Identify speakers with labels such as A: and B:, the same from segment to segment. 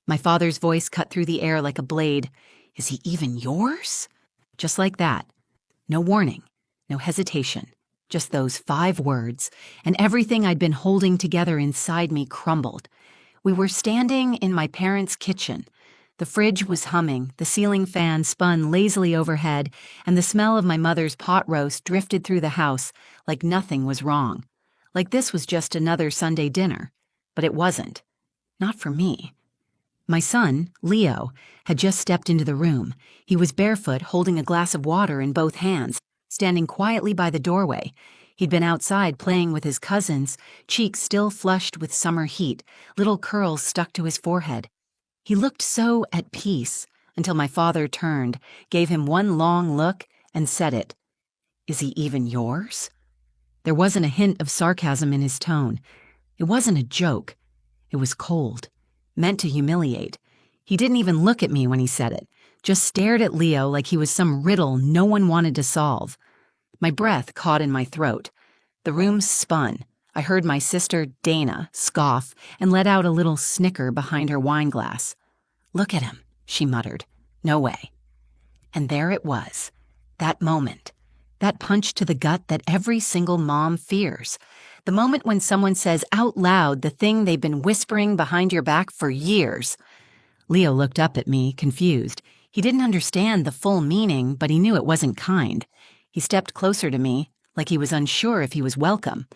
A: My father's voice cut through the air like a blade. "Is he even yours?" Just like that. No warning, no hesitation, just those 5 words, and everything I'd been holding together inside me crumbled. We were standing in my parents' kitchen. The fridge was humming, the ceiling fan spun lazily overhead, and the smell of my mother's pot roast drifted through the house like nothing was wrong. Like this was just another Sunday dinner. But it wasn't. Not for me. My son, Leo, had just stepped into the room. He was barefoot, holding a glass of water in both hands, standing quietly by the doorway. He'd been outside playing with his cousins, cheeks still flushed with summer heat, little curls stuck to his forehead. He looked so at peace until my father turned, gave him one long look, and said it. "Is he even yours?" There wasn't a hint of sarcasm in his tone. It wasn't a joke. It was cold, meant to humiliate. He didn't even look at me when he said it, just stared at Leo like he was some riddle no one wanted to solve. My breath caught in my throat. The room spun. I heard my sister, Dana, scoff and let out a little snicker behind her wine glass. "Look at him," she muttered. "No way." And there it was, that moment, that punch to the gut that every single mom fears. The moment when someone says out loud the thing they've been whispering behind your back for years. Leo looked up at me, confused. He didn't understand the full meaning, but he knew it wasn't kind. He stepped closer to me, like he was unsure if he was welcome.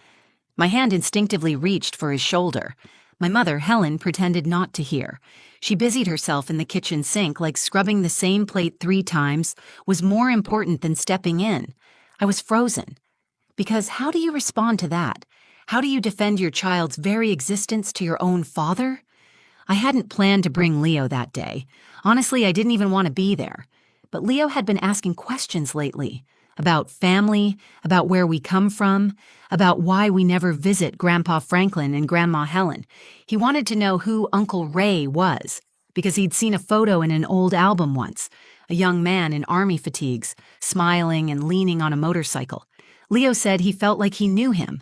A: My hand instinctively reached for his shoulder. My mother, Helen, pretended not to hear. She busied herself in the kitchen sink like scrubbing the same plate 3 times was more important than stepping in. I was frozen. Because how do you respond to that? How do you defend your child's very existence to your own father? I hadn't planned to bring Leo that day. Honestly, I didn't even want to be there. But Leo had been asking questions lately. About family, about where we come from, about why we never visit Grandpa Franklin and Grandma Helen. He wanted to know who Uncle Ray was, because he'd seen a photo in an old album once, a young man in army fatigues, smiling and leaning on a motorcycle. Leo said he felt like he knew him.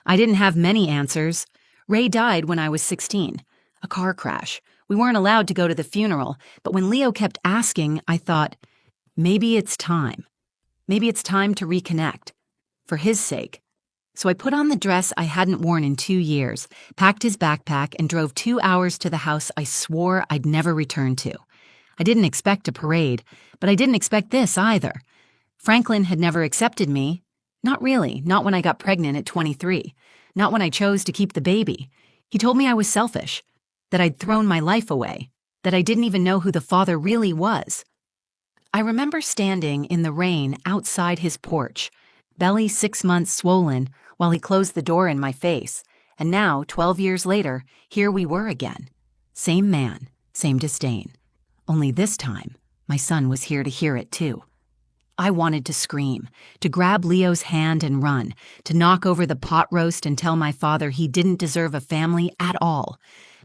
A: I didn't have many answers. Ray died when I was 16. A car crash. We weren't allowed to go to the funeral, but when Leo kept asking, I thought, maybe it's time. Maybe it's time to reconnect. For his sake. So I put on the dress I hadn't worn in 2 years, packed his backpack, and drove 2 hours to the house I swore I'd never return to. I didn't expect a parade, but I didn't expect this either. Franklin had never accepted me. Not really, not when I got pregnant at 23. Not when I chose to keep the baby. He told me I was selfish, that I'd thrown my life away, that I didn't even know who the father really was. I remember standing in the rain outside his porch, belly 6 months swollen, while he closed the door in my face. And now, 12 years later, here we were again. Same man, same disdain. Only this time, my son was here to hear it too. I wanted to scream, to grab Leo's hand and run, to knock over the pot roast and tell my father he didn't deserve a family at all.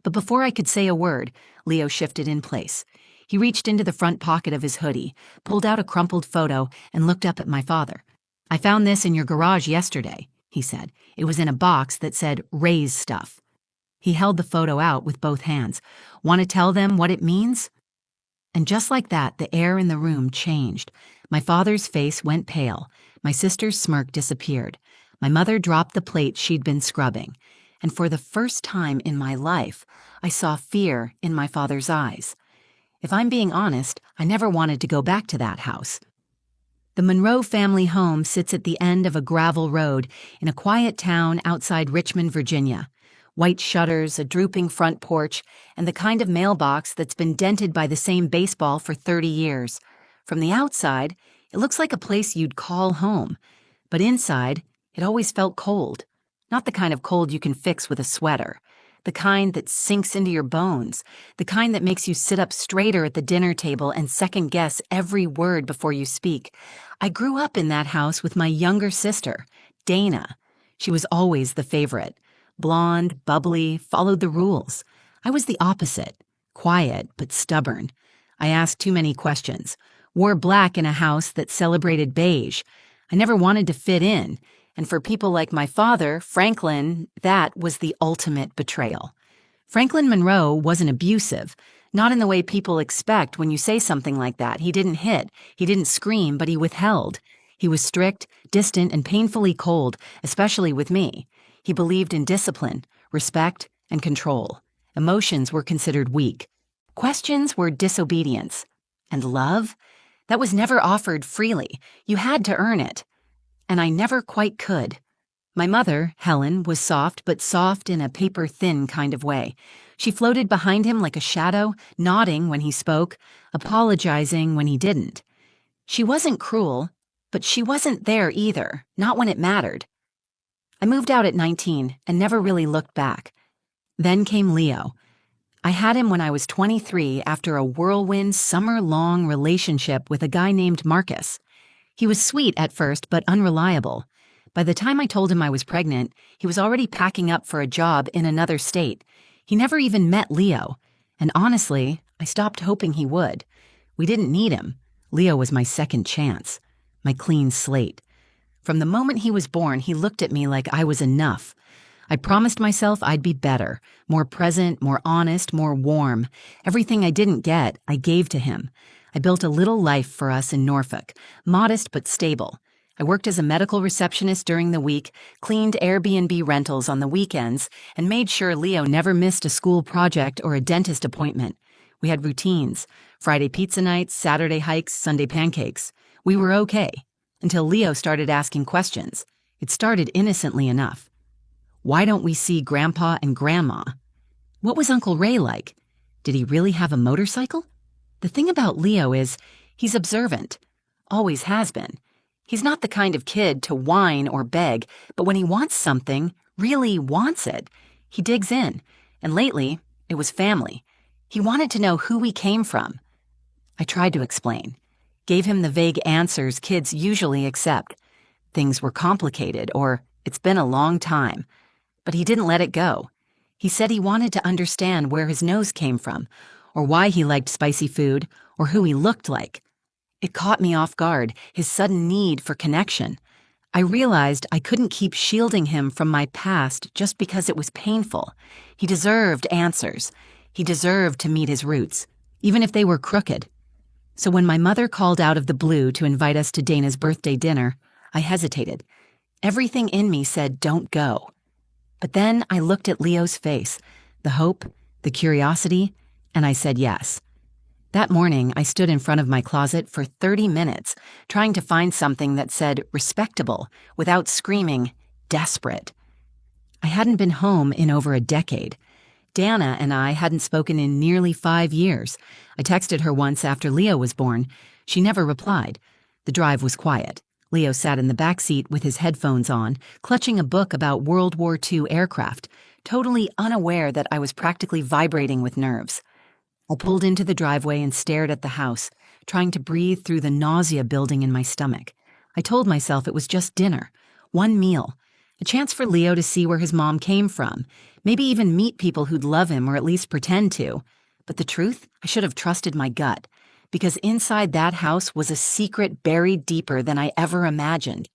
A: But before I could say a word, Leo shifted in place. He reached into the front pocket of his hoodie, pulled out a crumpled photo, and looked up at my father. "I found this in your garage yesterday," he said. It was in a box that said, "Ray's stuff." He held the photo out with both hands. "Want to tell them what it means?" And just like that, the air in the room changed. My father's face went pale. My sister's smirk disappeared. My mother dropped the plate she'd been scrubbing. And for the first time in my life, I saw fear in my father's eyes. If I'm being honest, I never wanted to go back to that house. The Monroe family home sits at the end of a gravel road in a quiet town outside Richmond, Virginia. White shutters, a drooping front porch, and the kind of mailbox that's been dented by the same baseball for 30 years. From the outside, it looks like a place you'd call home. But inside, it always felt cold. Not the kind of cold you can fix with a sweater. The kind that sinks into your bones, the kind that makes you sit up straighter at the dinner table and second-guess every word before you speak. I grew up in that house with my younger sister, Dana. She was always the favorite. Blonde, bubbly, followed the rules. I was the opposite, quiet but stubborn. I asked too many questions, wore black in a house that celebrated beige. I never wanted to fit in. And for people like my father, Franklin, that was the ultimate betrayal. Franklin Monroe wasn't abusive, Not in the way people expect when you say something like that. He didn't hit, he didn't scream, but he withheld. He was strict, distant, and painfully cold, especially with me. He believed in discipline, respect, and control. Emotions were considered weak. Questions were disobedience. And love? That was never offered freely. You had to earn it. And I never quite could. My mother, Helen, was soft, but soft in a paper-thin kind of way. She floated behind him like a shadow, nodding when he spoke, apologizing when he didn't. She wasn't cruel, but she wasn't there either, not when it mattered. I moved out at 19 and never really looked back. Then came Leo. I had him when I was 23 after a whirlwind, summer-long relationship with a guy named Marcus. He was sweet at first, but unreliable. By the time I told him I was pregnant, he was already packing up for a job in another state. He never even met Leo, and honestly, I stopped hoping he would. We didn't need him. Leo was my second chance, my clean slate. From the moment he was born, he looked at me like I was enough. I promised myself I'd be better, more present, more honest, more warm. Everything I didn't get, I gave to him. I built a little life for us in Norfolk, modest but stable. I worked as a medical receptionist during the week, cleaned Airbnb rentals on the weekends, and made sure Leo never missed a school project or a dentist appointment. We had routines: Friday pizza nights, Saturday hikes, Sunday pancakes. We were okay, until Leo started asking questions. It started innocently enough. Why don't we see Grandpa and Grandma? What was Uncle Ray like? Did he really have a motorcycle? The thing about Leo is, he's observant. Always has been. He's not the kind of kid to whine or beg, but when he wants something, really wants it, he digs in. And lately, it was family. He wanted to know who we came from. I tried to explain. Gave him the vague answers kids usually accept. Things were complicated, or it's been a long time. But he didn't let it go. He said he wanted to understand where his nose came from, or why he liked spicy food, or who he looked like. It caught me off guard, his sudden need for connection. I realized I couldn't keep shielding him from my past just because it was painful. He deserved answers. He deserved to meet his roots, even if they were crooked. So when my mother called out of the blue to invite us to Dana's birthday dinner, I hesitated. Everything in me said, don't go. But then I looked at Leo's face, the hope, the curiosity, and I said yes. That morning, I stood in front of my closet for 30 minutes, trying to find something that said respectable without screaming desperate. I hadn't been home in over a decade. Dana and I hadn't spoken in nearly 5 years. I texted her once after Leo was born. She never replied. The drive was quiet. Leo sat in the back seat with his headphones on, clutching a book about World War II aircraft, totally unaware that I was practically vibrating with nerves. I pulled into the driveway and stared at the house, trying to breathe through the nausea building in my stomach. I told myself it was just dinner, one meal, a chance for Leo to see where his mom came from, maybe even meet people who'd love him or at least pretend to. But the truth, I should have trusted my gut, because inside that house was a secret buried deeper than I ever imagined,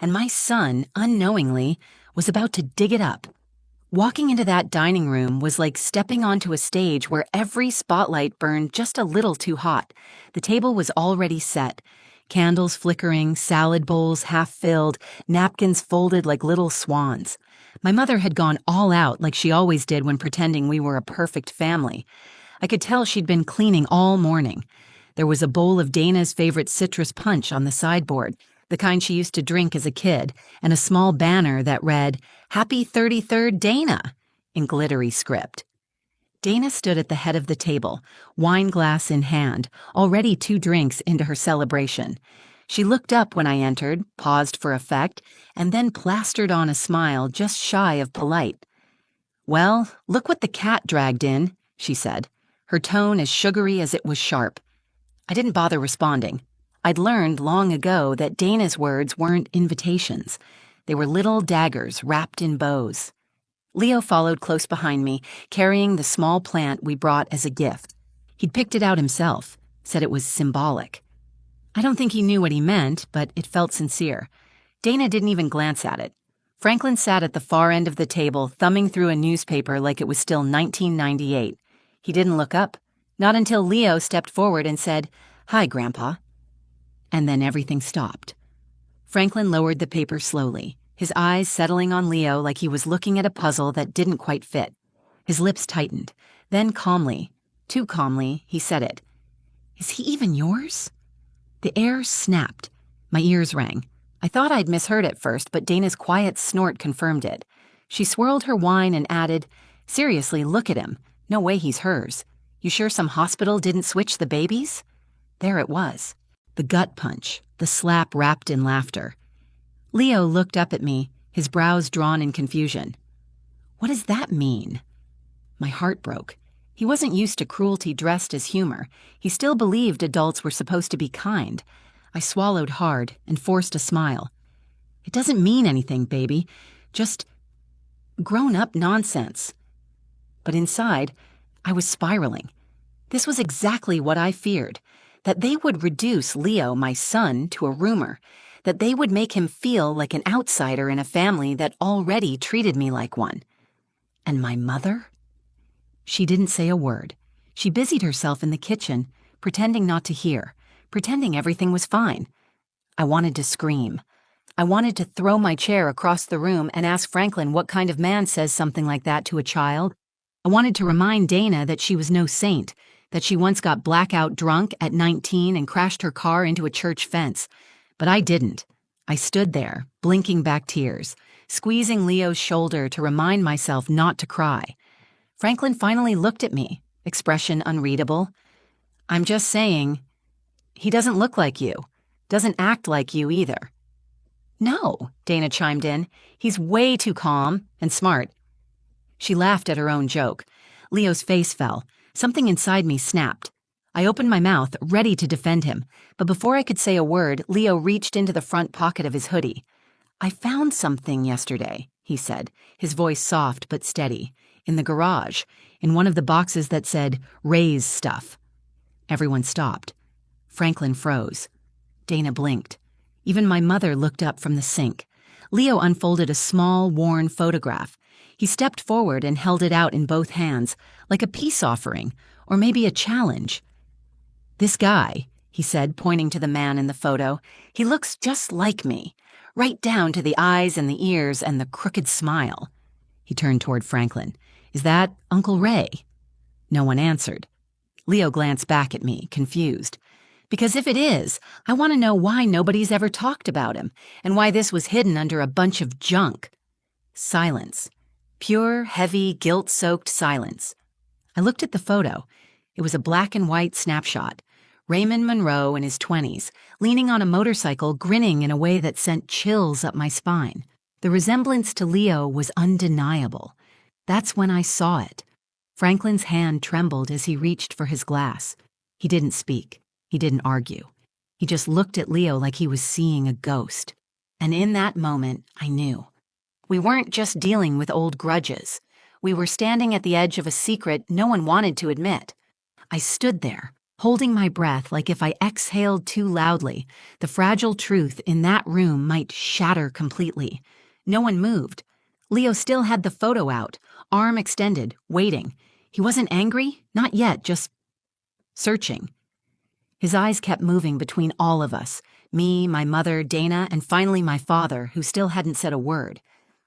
A: and my son, unknowingly, was about to dig it up. Walking into that dining room was like stepping onto a stage where every spotlight burned just a little too hot. The table was already set. Candles flickering, salad bowls half filled, napkins folded like little swans. My mother had gone all out like she always did when pretending we were a perfect family. I could tell she'd been cleaning all morning. There was a bowl of Dana's favorite citrus punch on the sideboard, the kind she used to drink as a kid, and a small banner that read, "Happy 33rd Dana," in glittery script. Dana stood at the head of the table, wine glass in hand, already 2 drinks into her celebration. She looked up when I entered, paused for effect, and then plastered on a smile just shy of polite. "Well, look what the cat dragged in," she said, her tone as sugary as it was sharp. I didn't bother responding. I'd learned long ago that Dana's words weren't invitations. They were little daggers wrapped in bows. Leo followed close behind me, carrying the small plant we brought as a gift. He'd picked it out himself, said it was symbolic. I don't think he knew what he meant, but it felt sincere. Dana didn't even glance at it. Franklin sat at the far end of the table, thumbing through a newspaper like it was still 1998. He didn't look up, Not until Leo stepped forward and said, "Hi, Grandpa." And then everything stopped. Franklin lowered the paper slowly, his eyes settling on Leo like he was looking at a puzzle that didn't quite fit. His lips tightened. Then calmly, too calmly, he said it. "Is he even yours?" The air snapped. My ears rang. I thought I'd misheard at first, but Dana's quiet snort confirmed it. She swirled her wine and added, "Seriously, look at him. No way he's hers. You sure some hospital didn't switch the babies?" There it was. The gut punch, the slap wrapped in laughter. Leo looked up at me, his brows drawn in confusion. "What does that mean?" My heart broke. He wasn't used to cruelty dressed as humor. He still believed adults were supposed to be kind. I swallowed hard and forced a smile. "It doesn't mean anything, baby. Just grown-up nonsense." But inside, I was spiraling. This was exactly what I feared, that they would reduce Leo, my son, to a rumor, that they would make him feel like an outsider in a family that already treated me like one. And my mother? She didn't say a word. She busied herself in the kitchen, pretending not to hear, pretending everything was fine. I wanted to scream. I wanted to throw my chair across the room and ask Franklin what kind of man says something like that to a child. I wanted to remind Dana that she was no saint, that she once got blackout drunk at 19 and crashed her car into a church fence. But I didn't. I stood there, blinking back tears, squeezing Leo's shoulder to remind myself not to cry. Franklin finally looked at me, expression unreadable. "I'm just saying, he doesn't look like you, doesn't act like you either." "No," Dana chimed in. "He's way too calm and smart." She laughed at her own joke. Leo's face fell. Something inside me snapped. I opened my mouth, ready to defend him, but before I could say a word, Leo reached into the front pocket of his hoodie. "I found something yesterday," he said, his voice soft but steady, "in the garage, in one of the boxes that said, 'Ray's stuff.'" Everyone stopped. Franklin froze. Dana blinked. Even my mother looked up from the sink. Leo unfolded a small, worn photograph. He stepped forward and held it out in both hands, like a peace offering, or maybe a challenge. "This guy," he said, pointing to the man in the photo, "he looks just like me, right down to the eyes and the ears and the crooked smile." He turned toward Franklin. "Is that Uncle Ray?" No one answered. Leo glanced back at me, confused. "Because if it is, I want to know why nobody's ever talked about him, and why this was hidden under a bunch of junk." Silence. Pure, heavy, guilt-soaked silence. I looked at the photo. It was a black and white snapshot. Raymond Monroe in his 20s, leaning on a motorcycle, grinning in a way that sent chills up my spine. The resemblance to Leo was undeniable. That's when I saw it. Franklin's hand trembled as he reached for his glass. He didn't speak. He didn't argue. He just looked at Leo like he was seeing a ghost. And in that moment, I knew. We weren't just dealing with old grudges. We were standing at the edge of a secret no one wanted to admit. I stood there, holding my breath like if I exhaled too loudly, the fragile truth in that room might shatter completely. No one moved. Leo still had the photo out, arm extended, waiting. He wasn't angry, not yet, just searching. His eyes kept moving between all of us, me, my mother, Dana, and finally my father, who still hadn't said a word.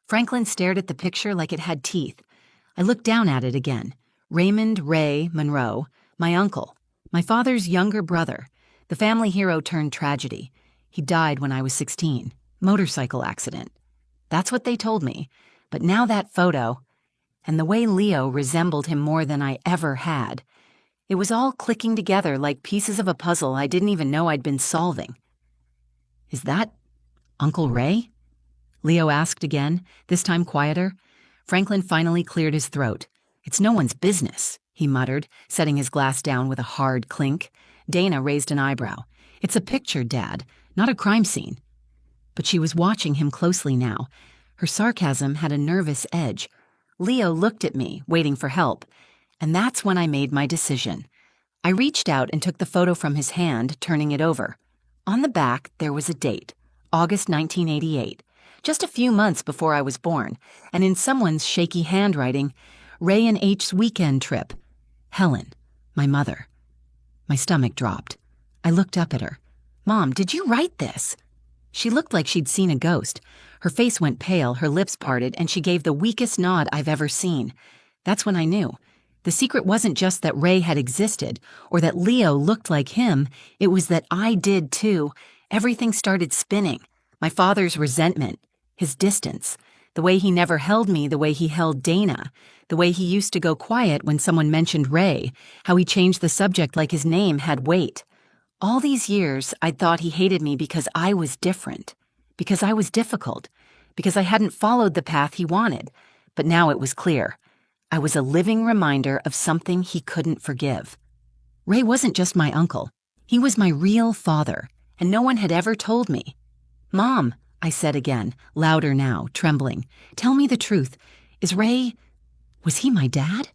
A: Franklin stared at the picture like it had teeth. I looked down at it again. Raymond Ray Monroe, my uncle, my father's younger brother, the family hero turned tragedy. He died when I was 16. Motorcycle accident. That's what they told me. But now that photo, and the way Leo resembled him more than I ever had, it was all clicking together like pieces of a puzzle I didn't even know I'd been solving. "Is that Uncle Ray?" Leo asked again, this time quieter. Franklin finally cleared his throat. "It's no one's business," he muttered, setting his glass down with a hard clink. Dana raised an eyebrow. "It's a picture, Dad, not a crime scene." But she was watching him closely now. Her sarcasm had a nervous edge. Leo looked at me, waiting for help. And that's when I made my decision. I reached out and took the photo from his hand, turning it over. On the back, there was a date, August 1988. Just a few months before I was born, and in someone's shaky handwriting, "Ray and H's weekend trip. Helen." My mother. My stomach dropped. I looked up at her. "Mom, did you write this?" She looked like she'd seen a ghost. Her face went pale, her lips parted, and she gave the weakest nod I've ever seen. That's when I knew. The secret wasn't just that Ray had existed, or that Leo looked like him. It was that I did too. Everything started spinning. My father's resentment, his distance, the way he never held me the way he held Dana, the way he used to go quiet when someone mentioned Ray, how he changed the subject like his name had weight. All these years, I'd thought he hated me because I was different, because I was difficult, because I hadn't followed the path he wanted. But now it was clear. I was a living reminder of something he couldn't forgive. Ray wasn't just my uncle. He was my real father, and no one had ever told me. "Mom," I said again, louder now, trembling, "tell me the truth. Was he my dad?"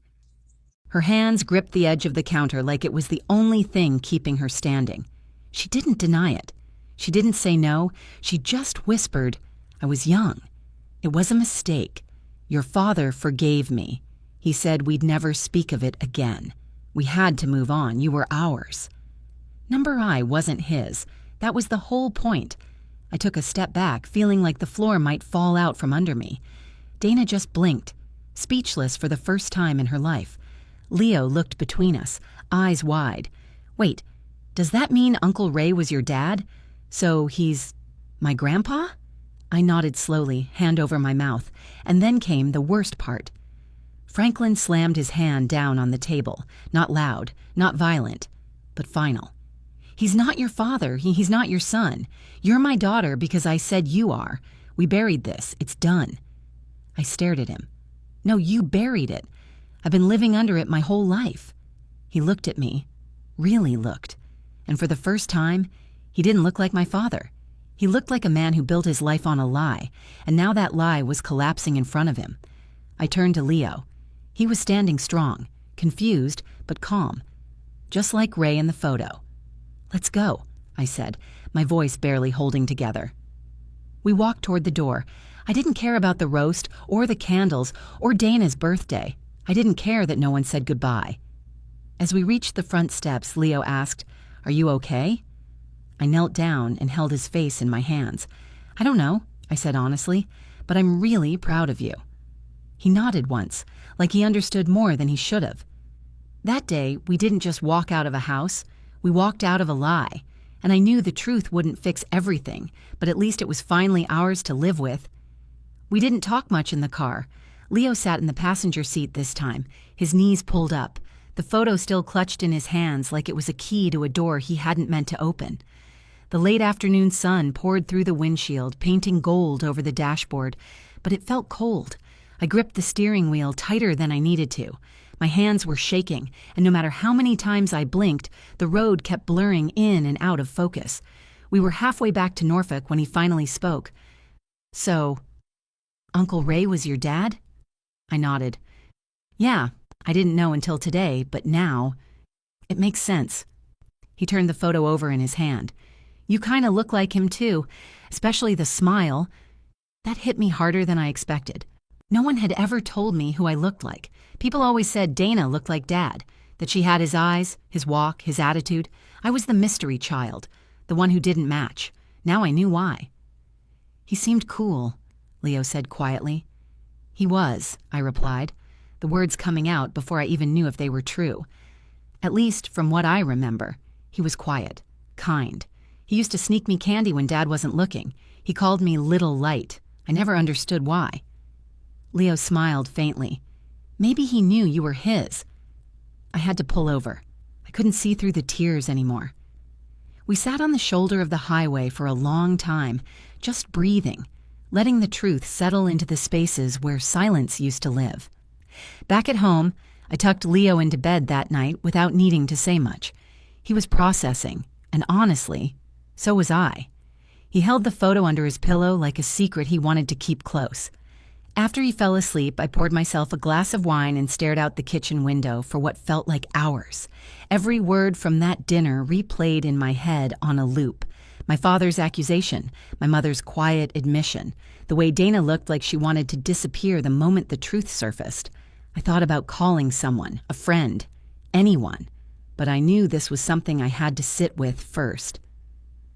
A: Her hands gripped the edge of the counter like it was the only thing keeping her standing. She didn't deny it. She didn't say no. She just whispered, "I was young. It was a mistake. Your father forgave me. He said we'd never speak of it again. We had to move on. You were ours." Number I wasn't his. That was the whole point. I took a step back, feeling like the floor might fall out from under me. Dana just blinked, speechless for the first time in her life. Leo looked between us, eyes wide. "Wait, does that mean Uncle Ray was your dad? So he's my grandpa?" I nodded slowly, hand over my mouth, and then came the worst part. Franklin slammed his hand down on the table, not loud, not violent, but final. "He's not your father. He's not your son. You're my daughter because I said you are. We buried this. It's done." I stared at him. "No, you buried it. I've been living under it my whole life." He looked at me, really looked, and for the first time, he didn't look like my father. He looked like a man who built his life on a lie, and now that lie was collapsing in front of him. I turned to Leo. He was standing strong, confused, but calm, just like Ray in the photo. "Let's go," I said, my voice barely holding together. We walked toward the door. I didn't care about the roast, or the candles, or Dana's birthday. I didn't care that no one said goodbye. As we reached the front steps, Leo asked, "Are you okay?" I knelt down and held his face in my hands. "I don't know," I said honestly, "but I'm really proud of you." He nodded once, like he understood more than he should have. That day, we didn't just walk out of a house, we walked out of a lie, and I knew the truth wouldn't fix everything, but at least it was finally ours to live with. We didn't talk much in the car. Leo sat in the passenger seat this time, his knees pulled up, the photo still clutched in his hands like it was a key to a door he hadn't meant to open. The late afternoon sun poured through the windshield, painting gold over the dashboard, but it felt cold. I gripped the steering wheel tighter than I needed to. My hands were shaking, and no matter how many times I blinked, the road kept blurring in and out of focus. We were halfway back to Norfolk when he finally spoke. "So, Uncle Ray was your dad?" I nodded. "Yeah, I didn't know until today, but now, it makes sense." He turned the photo over in his hand. "You kind of look like him too, especially the smile." That hit me harder than I expected. No one had ever told me who I looked like. People always said Dana looked like Dad, that she had his eyes, his walk, his attitude. I was the mystery child, the one who didn't match. Now I knew why. "He seemed cool," Leo said quietly. "He was," I replied, the words coming out before I even knew if they were true. At least, from what I remember, he was quiet, kind. He used to sneak me candy when Dad wasn't looking. He called me Little Light. I never understood why. Leo smiled faintly. "Maybe he knew you were his." I had to pull over. I couldn't see through the tears anymore. We sat on the shoulder of the highway for a long time, just breathing, letting the truth settle into the spaces where silence used to live. Back at home, I tucked Leo into bed that night without needing to say much. He was processing, and honestly, so was I. He held the photo under his pillow like a secret he wanted to keep close. After he fell asleep, I poured myself a glass of wine and stared out the kitchen window for what felt like hours. Every word from that dinner replayed in my head on a loop. My father's accusation, my mother's quiet admission, the way Dana looked like she wanted to disappear the moment the truth surfaced. I thought about calling someone, a friend, anyone. but I knew this was something I had to sit with first.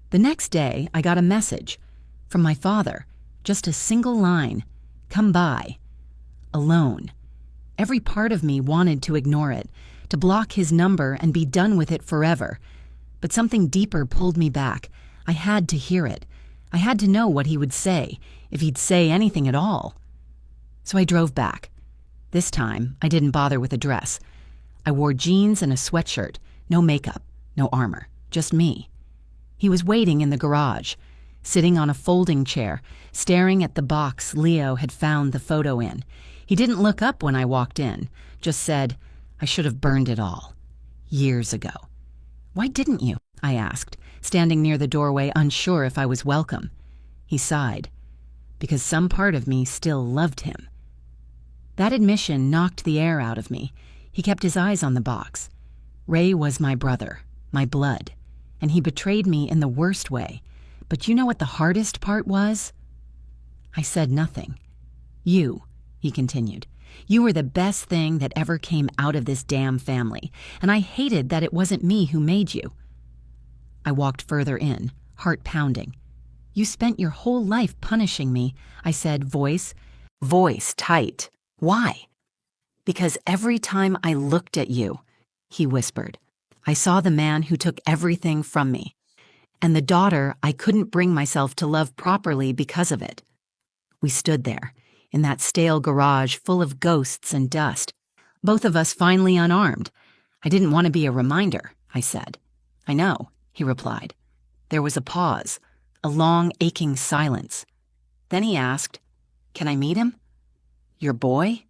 A: The next day, I got a message from my father, just a single line, "Come by." Alone. Every part of me wanted to ignore it, to block his number and be done with it forever. But something deeper pulled me back. I had to hear it. I had to know what he would say, if he'd say anything at all. So I drove back. This time, I didn't bother with a dress. I wore jeans and a sweatshirt, no makeup, no armor, just me. He was waiting in the garage, sitting on a folding chair, staring at the box Leo had found the photo in. He didn't look up when I walked in, just said, "I should have burned it all. Years ago." "Why didn't you?" I asked, standing near the doorway, unsure if I was welcome. He sighed. "Because some part of me still loved him." That admission knocked the air out of me. He kept his eyes on the box. Ray was my brother, my blood, and he betrayed me in the worst way. But you know what the hardest part was? I said nothing. "You," he continued, "you were the best thing that ever came out of this damn family, and I hated that it wasn't me who made you." I walked further in, heart pounding. "You spent your whole life punishing me," I said, voice tight. "Why?" "Because every time I looked at you," he whispered, "I saw the man who took everything from me, and the daughter I couldn't bring myself to love properly because of it." We stood there, in that stale garage full of ghosts and dust, both of us finally unarmed. "I didn't want to be a reminder," I said. "I know," he replied. There was a pause, a long, aching silence. Then he asked, "Can I meet him? Your boy?"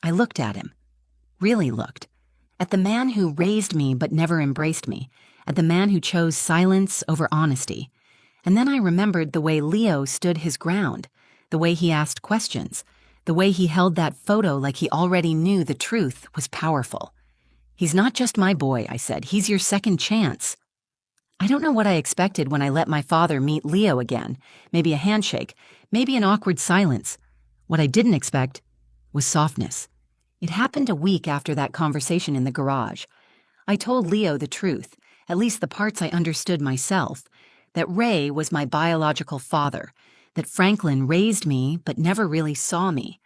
A: I looked at him, really looked, at the man who raised me but never embraced me, at the man who chose silence over honesty. And then I remembered the way Leo stood his ground, the way he asked questions, the way he held that photo like he already knew the truth was powerful. "He's not just my boy," I said. "He's your second chance." I don't know what I expected when I let my father meet Leo again. Maybe a handshake, maybe an awkward silence. What I didn't expect was softness. It happened a week after that conversation in the garage. I told Leo the truth, at least the parts I understood myself, that Ray was my biological father, that Franklin raised me but never really saw me,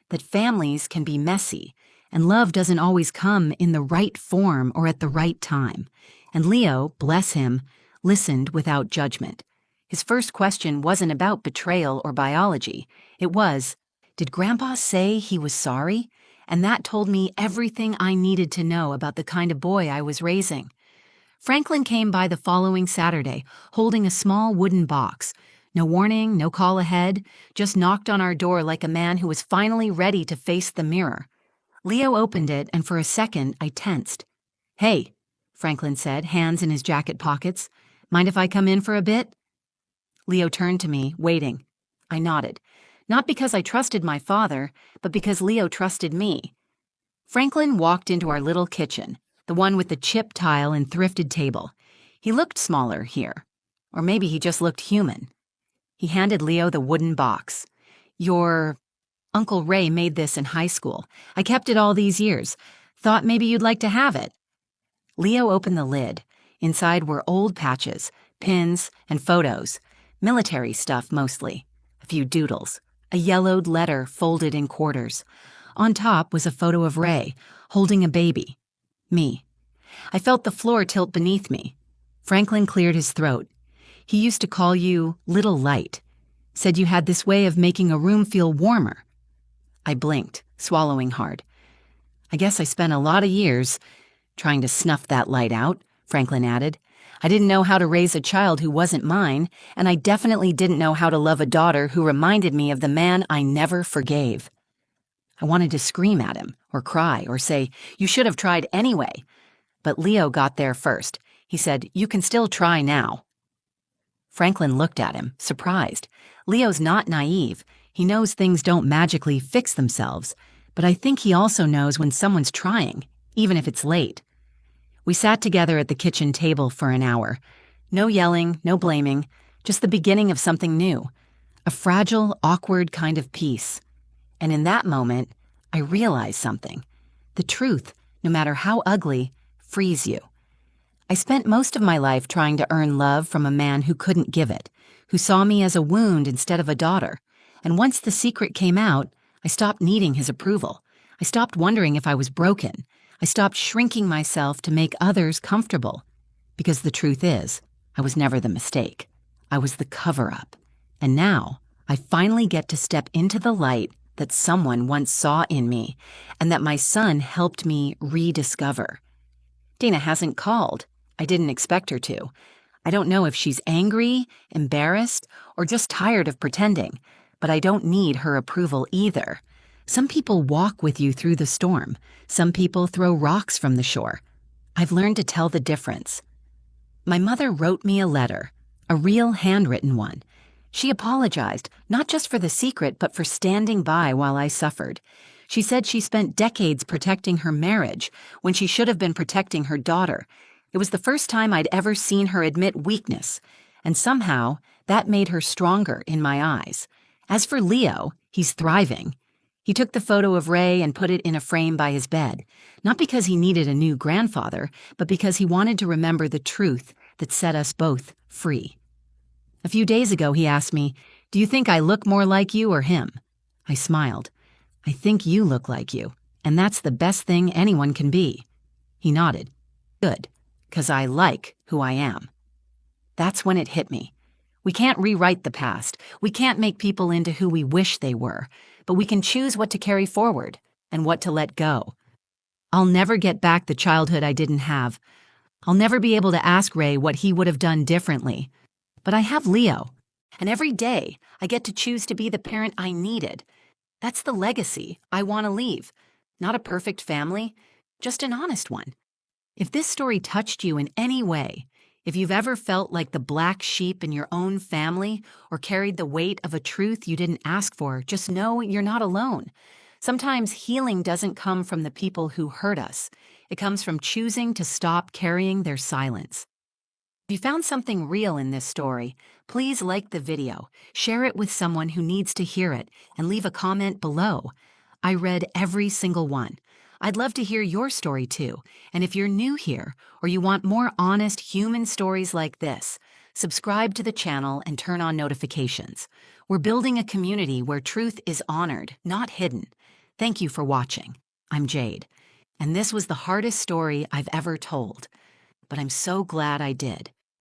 A: that families can be messy, and love doesn't always come in the right form or at the right time. And Leo, bless him, listened without judgment. His first question wasn't about betrayal or biology. It was, "Did Grandpa say he was sorry?" And that told me everything I needed to know about the kind of boy I was raising. Franklin came by the following Saturday, holding a small wooden box. No warning, no call ahead, just knocked on our door like a man who was finally ready to face the mirror. Leo opened it, and for a second, I tensed. "Hey," Franklin said, hands in his jacket pockets. "Mind if I come in for a bit?" Leo turned to me, waiting. I nodded. Not because I trusted my father, but because Leo trusted me. Franklin walked into our little kitchen, the one with the chip tile and thrifted table. He looked smaller here. Or maybe he just looked human. He handed Leo the wooden box. "Your Uncle Ray made this in high school. I kept it all these years. Thought maybe you'd like to have it." Leo opened the lid. Inside were old patches, pins, and photos. Military stuff, mostly. A few doodles. A yellowed letter folded in quarters. On top was a photo of Ray, holding a baby. Me. I felt the floor tilt beneath me. Franklin cleared his throat. "He used to call you Little Light. Said you had this way of making a room feel warmer." I blinked, swallowing hard. "I guess I spent a lot of years trying to snuff that light out," Franklin added. "I didn't know how to raise a child who wasn't mine, and I definitely didn't know how to love a daughter who reminded me of the man I never forgave." I wanted to scream at him, or cry, or say, "You should have tried anyway." But Leo got there first. He said, "You can still try now." Franklin looked at him, surprised. Leo's not naive. He knows things don't magically fix themselves, but I think he also knows when someone's trying, even if it's late. We sat together at the kitchen table for an hour. No yelling, no blaming, just the beginning of something new. A fragile, awkward kind of peace. And in that moment, I realized something. The truth, no matter how ugly, frees you. I spent most of my life trying to earn love from a man who couldn't give it, who saw me as a wound instead of a daughter. And once the secret came out, I stopped needing his approval. I stopped wondering if I was broken. I stopped shrinking myself to make others comfortable. Because the truth is, I was never the mistake. I was the cover-up. And now, I finally get to step into the light that someone once saw in me and that my son helped me rediscover. Dana hasn't called. I didn't expect her to. I don't know if she's angry, embarrassed, or just tired of pretending, but I don't need her approval either. Some people walk with you through the storm. Some people throw rocks from the shore. I've learned to tell the difference. My mother wrote me a letter, a real handwritten one. She apologized, not just for the secret, but for standing by while I suffered. She said she spent decades protecting her marriage when she should have been protecting her daughter. It was the first time I'd ever seen her admit weakness, and somehow that made her stronger in my eyes. As for Leo, he's thriving. He took the photo of Ray and put it in a frame by his bed, not because he needed a new grandfather, but because he wanted to remember the truth that set us both free. A few days ago, he asked me, "Do you think I look more like you or him?" I smiled. "I think you look like you, and that's the best thing anyone can be." He nodded. "Good, 'cause I like who I am." That's when it hit me. We can't rewrite the past. We can't make people into who we wish they were, but we can choose what to carry forward and what to let go. I'll never get back the childhood I didn't have. I'll never be able to ask Ray what he would have done differently. But I have Leo, and every day I get to choose to be the parent I needed. That's the legacy I want to leave. Not a perfect family, just an honest one. If this story touched you in any way, if you've ever felt like the black sheep in your own family or carried the weight of a truth you didn't ask for, just know you're not alone. Sometimes healing doesn't come from the people who hurt us. It comes from choosing to stop carrying their silence. If you found something real in this story, please like the video, share it with someone who needs to hear it, and leave a comment below. I read every single one. I'd love to hear your story too, and if you're new here or you want more honest human stories like this, subscribe to the channel and turn on notifications. We're building a community where truth is honored, not hidden. Thank you for watching. I'm Jade, and this was the hardest story I've ever told, but I'm so glad I did.